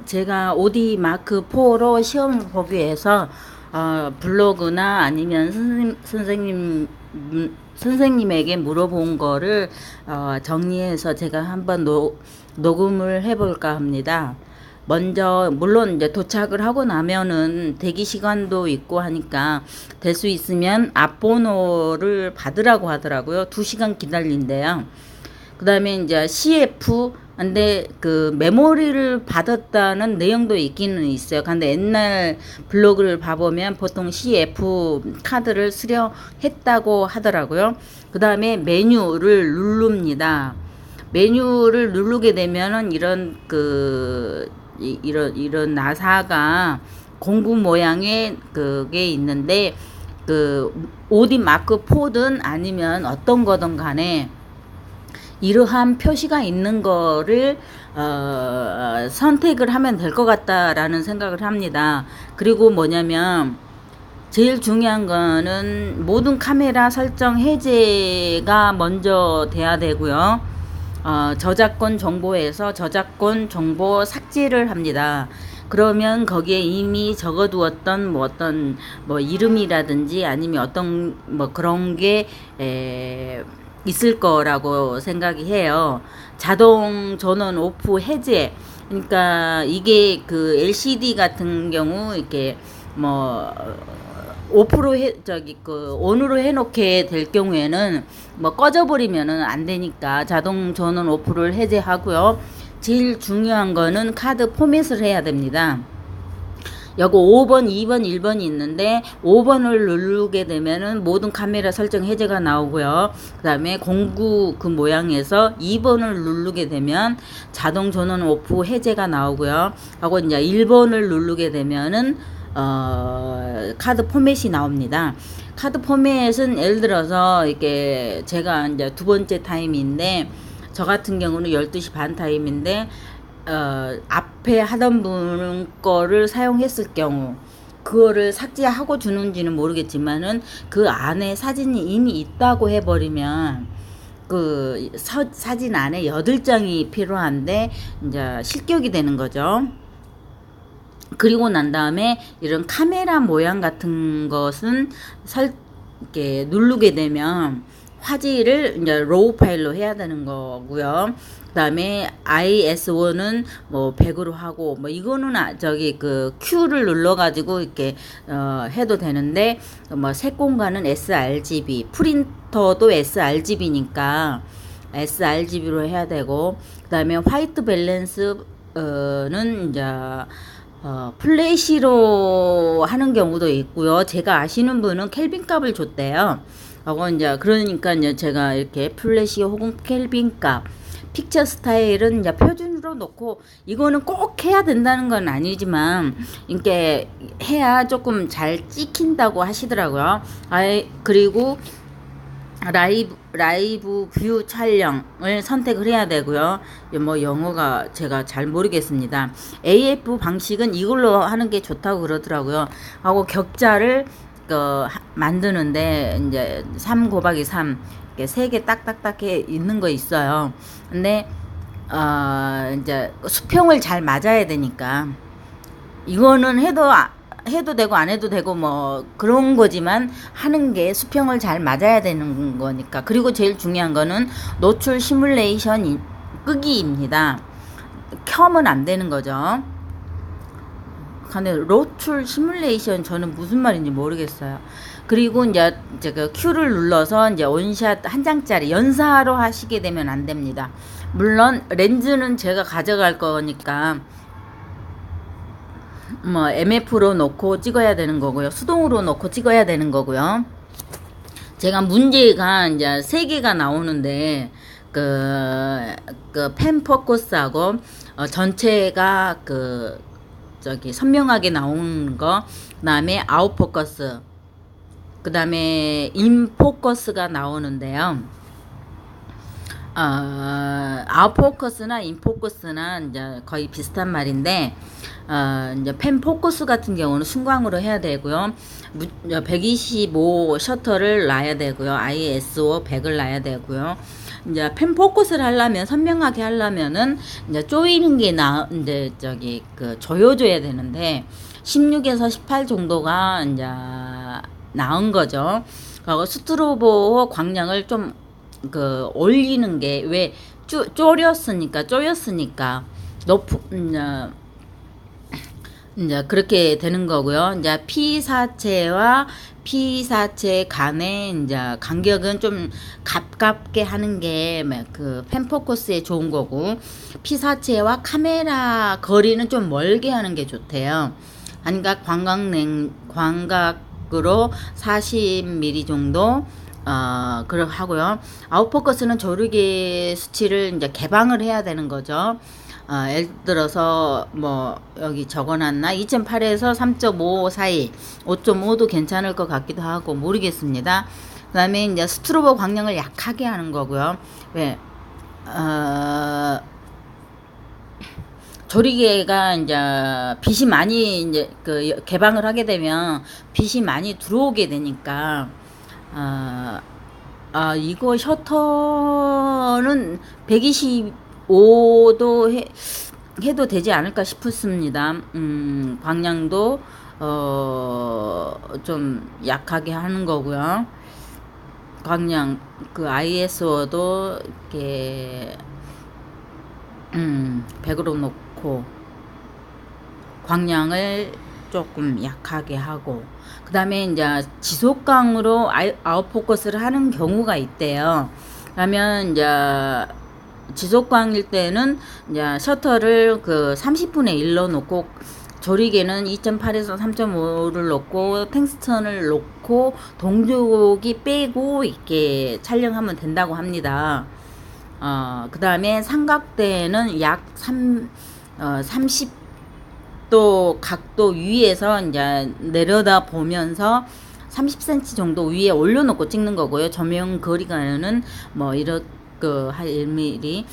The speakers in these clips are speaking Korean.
제가 오디 마크 4로 시험을 보기 위해서 블로그나 아니면 선생님에게 물어본 거를 정리해서 제가 한번 녹음을 해볼까 합니다. 먼저 물론 이제 도착을 하고 나면은 대기 시간도 있고 하니까 될 수 있으면 앞번호를 받으라고 하더라고요. 2시간 기다린대요. 그 다음에 이제 CF, 근데 그 메모리를 받았다는 내용도 있기는 있어요. 근데 옛날 블로그를 봐보면 보통 CF 카드를 수령했다고 하더라고요. 그 다음에 메뉴를 누릅니다. 메뉴를 누르게 되면은 이런 나사가 공구 모양의 그게 있는데, 그 오디 마크 4든 아니면 어떤 거든 간에 이러한 표시가 있는 거를 선택을 하면 될 것 같다라는 생각을 합니다. 그리고 뭐냐면 제일 중요한 거는 모든 카메라 설정 해제가 먼저 돼야 되고요. 저작권 정보에서 저작권 정보 삭제를 합니다. 그러면 거기에 이미 적어두었던 어떤 이름이라든지 아니면 어떤 그런 게 있을 거라고 생각이 해요. 자동 전원 오프 해제. 그러니까 이게 그 LCD 같은 경우 이렇게 오프로 온으로 해놓게 될 경우에는 꺼져버리면은 안 되니까 자동 전원 오프를 해제하고요. 제일 중요한 거는 카드 포맷을 해야 됩니다. 여기 5번, 2번, 1번이 있는데 5번을 누르게 되면은 모든 카메라 설정 해제가 나오고요. 그 다음에 공구 그 모양에서 2번을 누르게 되면 자동 전원 오프 해제가 나오고요. 하고 이제 1번을 누르게 되면은 카드 포맷이 나옵니다. 카드 포맷은 예를 들어서 이렇게 제가 이제 두 번째 타임인데, 저 같은 경우는 12시 반 타임인데 앞에 하던 분 거를 사용했을 경우 그거를 삭제하고 주는지는 모르겠지만은 그 안에 사진이 이미 있다고 해버리면 그 사진 안에 8장이 필요한데 이제 실격이 되는 거죠. 그리고 난 다음에 이런 카메라 모양 같은 것은 이렇게 누르게 되면 화질을 이제 로우 파일로 해야 되는 거고요. 그 다음에 ISO는 100으로 하고, 이거는 저기 그 Q를 눌러가지고 이렇게 해도 되는데, 색 공간은 sRGB, 프린터도 sRGB니까 sRGB로 해야 되고, 그 다음에 화이트 밸런스는 이제 플래시로 하는 경우도 있고요. 제가 아시는 분은 켈빈 값을 줬대요. 하고 이제 그러니까 이제 제가 이렇게 플래시 혹은 켈빈 값, 픽처 스타일은 이제 표준으로 놓고, 이거는 꼭 해야 된다는 건 아니지만 이렇게 해야 조금 잘 찍힌다고 하시더라고요. 그리고 라이브 뷰 촬영을 선택을 해야 되고요. 영어가 제가 잘 모르겠습니다. AF 방식은 이걸로 하는 게 좋다고 그러더라고요. 하고 격자를 만드는데 이제 3 곱하기 3 이렇게 3개 딱딱딱해 있는 거 있어요. 근데 이제 수평을 잘 맞아야 되니까, 이거는 해도 되고 안 해도 되고 그런 거지만 하는 게 수평을 잘 맞아야 되는 거니까. 그리고 제일 중요한 거는 노출 시뮬레이션 끄기입니다. 켜면 안 되는 거죠. 근데 노출 시뮬레이션 저는 무슨 말인지 모르겠어요. 그리고 이제 그 Q를 눌러서 이제 원샷 한 장짜리 연사로 하시게 되면 안 됩니다. 물론 렌즈는 제가 가져갈 거니까 MF로 놓고 찍어야 되는 거고요. 수동으로 놓고 찍어야 되는 거고요. 제가 문제가 이제 3개가 나오는데, 펜 포커스하고, 전체가 선명하게 나오는 거, 그 다음에 아웃 포커스, 그 다음에 인 포커스가 나오는데요. 아웃포커스나 인포커스나 이제 거의 비슷한 말인데, 이제 펜 포커스 같은 경우는 순광으로 해야 되고요. 125 셔터를 놔야 되고요. ISO 100을 놔야 되고요. 이제 펜 포커스를 하려면 선명하게 하려면은 이제 조이는 게 이제 조여줘야 되는데 16에서 18 정도가 이제 나은 거죠. 그리고 스트로보 광량을 좀 올리는 게 왜 쪼였으니까 이제 그렇게 되는 거고요. 이제 P사체와 P사체 간의 이제 간격은 좀 가깝게 하는 게 펜포커스에 좋은 거고, P사체와 카메라 거리는 좀 멀게 하는 게 좋대요. 그러니까 광각으로 40mm 정도 그렇게 하고요. 아웃포커스는 조르기 수치를 이제 개방을 해야 되는 거죠. 예를 들어서 여기 적어놨나 2.8에서 3.5 사이, 5.5도 괜찮을 것 같기도 하고 모르겠습니다. 그 다음에 이제 스트로보 광량을 약하게 하는 거고요. 왜 조리개가 이제 빛이 많이 이제 개방을 하게 되면 빛이 많이 들어오게 되니까 이거 셔터는 125도 해도 되지 않을까 싶습니다. 광량도 좀 약하게 하는 거고요. 광량 ISO도 이렇게 100으로 놓고 광량을 조금 약하게 하고, 그 다음에 이제 지속광으로 아웃포커스를 하는 경우가 있대요. 그러면 이제 지속광일 때는 이제 셔터를 30분의 1로 놓고, 조리개는 2.8에서 3.5를 놓고 탱스턴을 놓고 동조기 빼고 이렇게 촬영하면 된다고 합니다. 그 다음에 삼각대는 약 30도 각도 위에서 이제 내려다 보면서 30cm 정도 위에 올려놓고 찍는 거고요. 조명 거리가는 이렇게 한 1mm.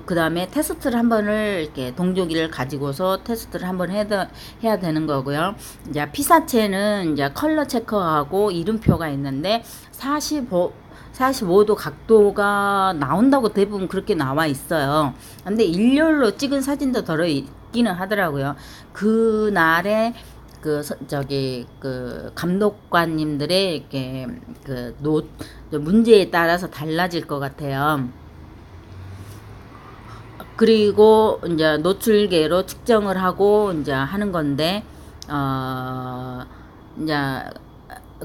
그 다음에 테스트를 한 번을 이렇게 동조기를 가지고서 테스트를 한번 해야 되는 거고요. 이제 피사체는 이제 컬러 체크하고 이름표가 있는데 45도 각도가 나온다고 대부분 그렇게 나와 있어요. 근데 일렬로 찍은 사진도 들어 있기는 하더라고요. 그날에 감독관님들의 이렇게 문제에 따라서 달라질 것 같아요. 그리고 이제 노출계로 측정을 하고 이제 하는 건데, 이제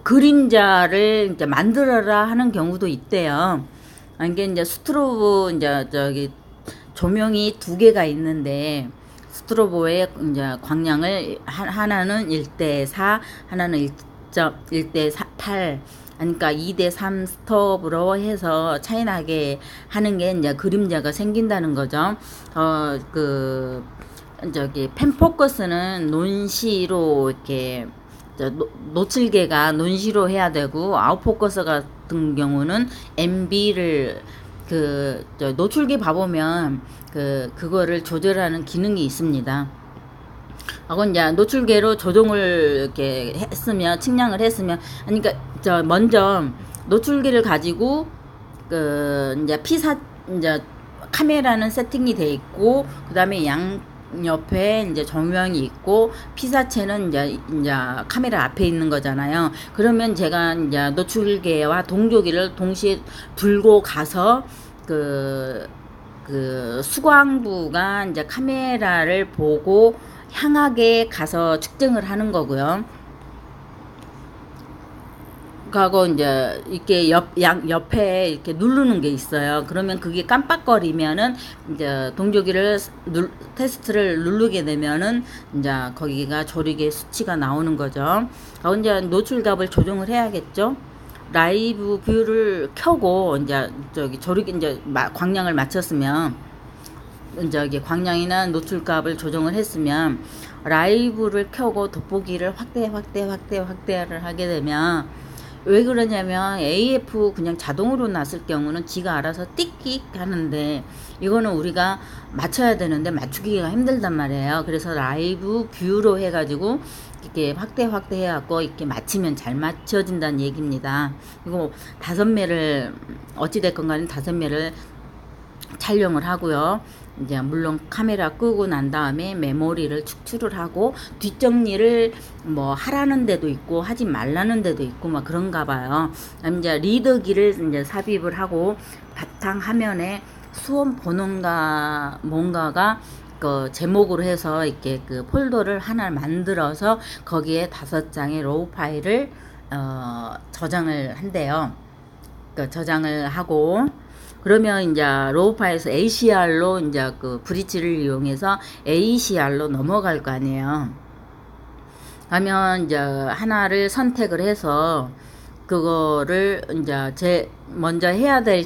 그림자를 이제 만들어라 하는 경우도 있대요. 이게 이제 스트로브 조명이 2개가 있는데, 스트로보의 이제 광량을 하나는 1대4, 하나는 1대8, 그러니까 2대3 스톱으로 해서 차이나게 하는 게 이제 그림자가 생긴다는 거죠. 펜포커스는 논시로 이렇게 노출계가 논시로 해야 되고, 아웃포커스 같은 경우는 MB를 노출계 봐보면 그거를 조절하는 기능이 있습니다. 하고 이제 노출계로 조정을 이렇게 했으면, 측량을 했으면, 그러니까 먼저 노출계를 가지고 이제 이제 카메라는 세팅이 돼 있고, 그 다음에 옆에 이제 조명이 있고, 피사체는 이제 카메라 앞에 있는 거잖아요. 그러면 제가 이제 노출계와 동조기를 동시에 들고 가서 수광부가 이제 카메라를 보고 향하게 가서 측정을 하는 거고요. 하고 이제 이렇게 옆에 이렇게 누르는 게 있어요. 그러면 그게 깜빡거리면은 이제 동조기를 테스트를 누르게 되면은 이제 거기가 조리개 수치가 나오는 거죠. 하고 이제 노출값을 조정을 해야겠죠. 라이브 뷰를 켜고 이제 조리개 광량을 맞췄으면, 광량이나 노출값을 조정을 했으면 라이브를 켜고 돋보기를 확대를 하게 되면, 왜 그러냐면 AF 그냥 자동으로 놨을 경우는 지가 알아서 띡띡 하는데, 이거는 우리가 맞춰야 되는데 맞추기가 힘들단 말이에요. 그래서 라이브 뷰로 해가지고 이렇게 확대 해갖고 이렇게 맞추면 잘 맞춰진다는 얘기입니다. 이거 5매를 어찌됐건 간에 5매를 촬영을 하고요. 이제 물론 카메라 끄고 난 다음에 메모리를 축출을 하고 뒷정리를 뭐 하라는 데도 있고 하지 말라는 데도 있고 막 그런가 봐요. 이제 리더기를 이제 삽입을 하고 바탕 화면에 수험 번호가 뭔가가 그 제목으로 해서 이렇게 그 폴더를 하나 만들어서 거기에 5장의 로우 파일을 저장을 한대요. 그 저장을 하고 그러면 이제 로우 파일에서 ACR로 이제 그 브릿지를 이용해서 ACR로 넘어갈 거 아니에요. 하면 이제 하나를 선택을 해서 그거를 이제 먼저 해야 될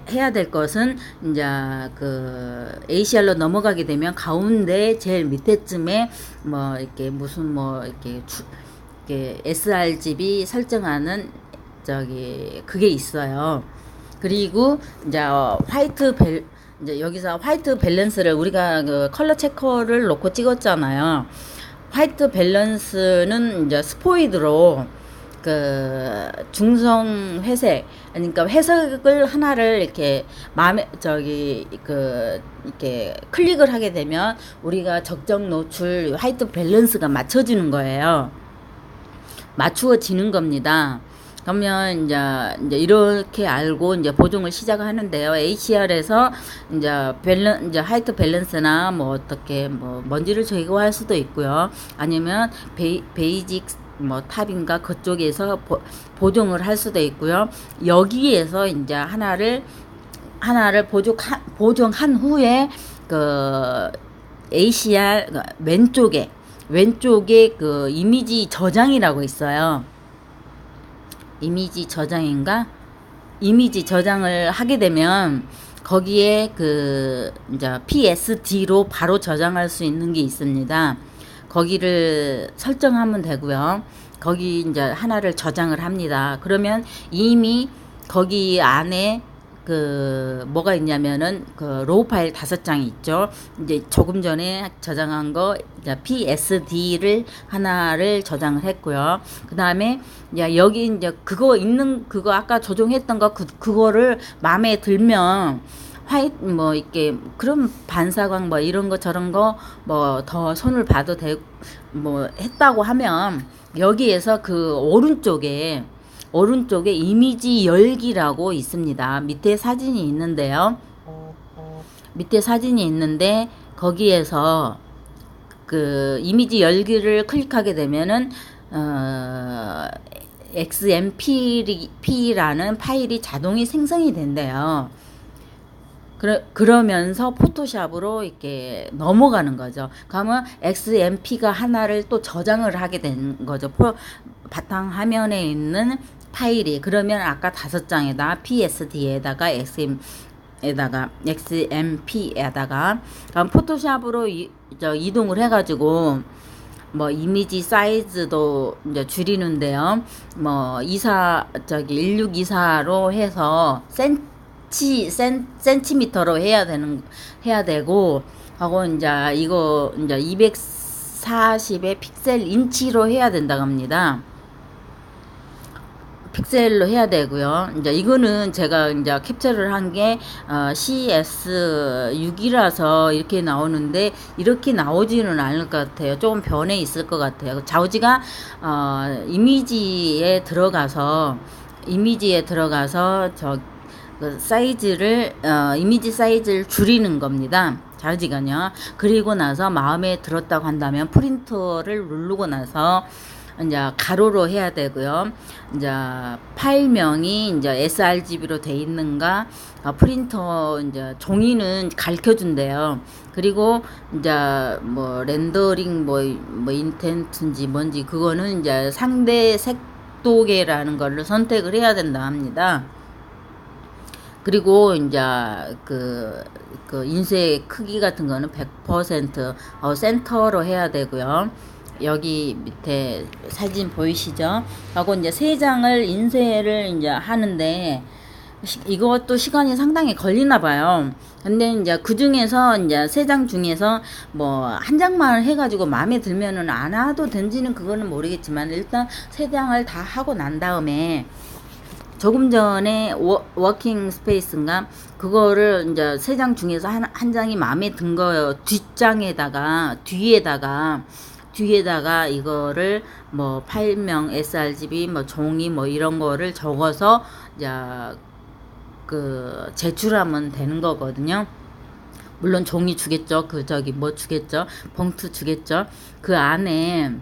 해야 될 것은 이제 그 ACR로 넘어가게 되면 가운데 제일 밑에쯤에 뭐 이렇게 무슨 뭐 이렇게 sRGB 설정하는 그게 있어요. 그리고 이제 이제 여기서 화이트 밸런스를 우리가 그 컬러 체커를 놓고 찍었잖아요. 화이트 밸런스는 이제 스포이드로 그 중성 회색, 그러니까 회색을 하나를 이렇게 이렇게 클릭을 하게 되면 우리가 적정 노출 화이트 밸런스가 맞춰지는 거예요. 맞추어지는 겁니다. 그러면 이제 이렇게 알고 이제 보정을 시작하는데요. ACR에서 이제 화이트 밸런스나 뭐 어떻게 뭐 먼지를 제거할 수도 있고요. 아니면 베이직 뭐 탑인가 그쪽에서 보정을 할 수도 있고요. 여기에서 이제 하나를 보정한 후에 그 ACR 왼쪽에 그 이미지 저장이라고 있어요. 이미지 저장을 하게 되면 거기에 그 이제 PSD로 바로 저장할 수 있는 게 있습니다. 거기를 설정하면 되고요. 거기 이제 하나를 저장을 합니다. 그러면 이미 거기 안에 그 뭐가 있냐면은 그 로우 파일 5장이 있죠. 이제 조금 전에 저장한 거 이제 PSD를 하나를 저장을 했고요. 그다음에 이제 여기 이제 그거 아까 조정했던 거 그거를 마음에 들면 뭐 이렇게 그럼 반사광 뭐 이런 거 저런 거 뭐 더 손을 봐도 되고 뭐 했다고 하면 여기에서 그 오른쪽에 이미지 열기라고 있습니다. 밑에 사진이 있는데 거기에서 그 이미지 열기를 클릭하게 되면은 XMP라는 파일이 자동이 생성이 된대요. 그러면서 포토샵으로 이렇게 넘어가는 거죠. 그러면 XMP가 하나를 또 저장을 하게 된 거죠. 바탕 화면에 있는 파일이. 그러면 아까 5장에다 PSD에다가 XMP에다가 그럼 포토샵으로 이동을 해가지고 뭐 이미지 사이즈도 이제 줄이는데요. 뭐 1624로 해서 센티미터로 해야 되고 하고 이제 이거 이제 240의 픽셀 인치로 해야 된다고 합니다. 픽셀로 해야 되고요. 이제 이거는 제가 이제 캡처를 한 게 CS6이라서 이렇게 나오는데 이렇게 나오지는 않을 것 같아요. 조금 변해 있을 것 같아요. 좌우지가 이미지에 들어가서 그 사이즈를 이미지 사이즈를 줄이는 겁니다. 좌우지간요. 그리고 나서 마음에 들었다고 한다면 프린터를 누르고 나서 이제 가로로 해야 되고요. 이제 파일명이 이제 sRGB로 돼 있는가 프린터 이제 종이는 가르쳐 준대요. 그리고 이제 뭐 렌더링 뭐 인텐트인지 뭔지 그거는 이제 상대 색도계라는 걸로 선택을 해야 된다 합니다. 그리고 이제 그 인쇄 크기 같은 거는 100% 센터로 해야 되고요. 여기 밑에 사진 보이시죠? 하고 이제 3장을 인쇄를 이제 하는데 이것도 시간이 상당히 걸리나 봐요. 근데 이제 그 중에서 이제 3장 중에서 뭐 한 장만 해가지고 마음에 들면은 안 와도 된지는 그거는 모르겠지만 일단 3장을 다 하고 난 다음에 조금 전에 워킹 스페이스인가 그거를 이제 세 장 중에서 한 장이 마음에 든 거예요. 뒤에다가 이거를 뭐 파일명 sRGB 뭐 종이 뭐 이런 거를 적어서 이제 그 제출하면 되는 거거든요. 물론 종이 주겠죠. 그 저기 뭐 주겠죠. 봉투 주겠죠. 그 안에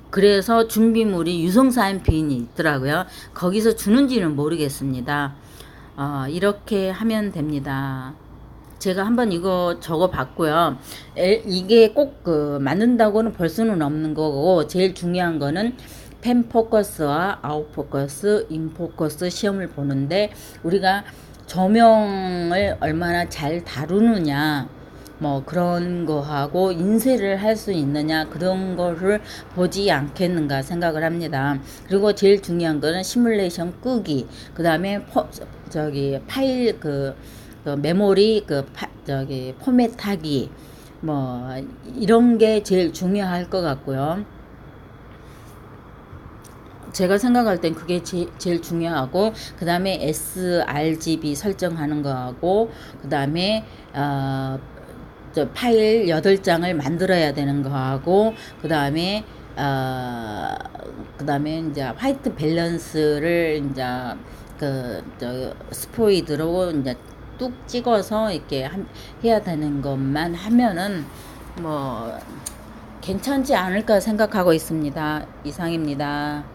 그래서 준비물이 유성사인펜이 있더라고요. 거기서 주는지는 모르겠습니다. 이렇게 하면 됩니다. 제가 한번 이거 적어 봤고요. 이게 꼭 그 만든다고는 벌 수는 없는 거고, 제일 중요한 거는 펜 포커스와 아웃 포커스, 인 포커스 시험을 보는데, 우리가 조명을 얼마나 잘 다루느냐, 뭐 그런 거하고 인쇄를 할 수 있느냐 그런 거를 보지 않겠는가 생각을 합니다. 그리고 제일 중요한 거는 시뮬레이션 끄기, 그 다음에 저기 파일 그 메모리 저기 포맷하기 뭐 이런 게 제일 중요할 것 같고요. 제가 생각할 땐 그게 제일 중요하고, 그 다음에 sRGB 설정하는 거하고, 그 다음에 저 파일 8장을 만들어야 되는 거하고, 그 다음에 이제 화이트 밸런스를 이제 스포이드로 이제 뚝 찍어서 이렇게 해야 되는 것만 하면은 뭐 괜찮지 않을까 생각하고 있습니다. 이상입니다.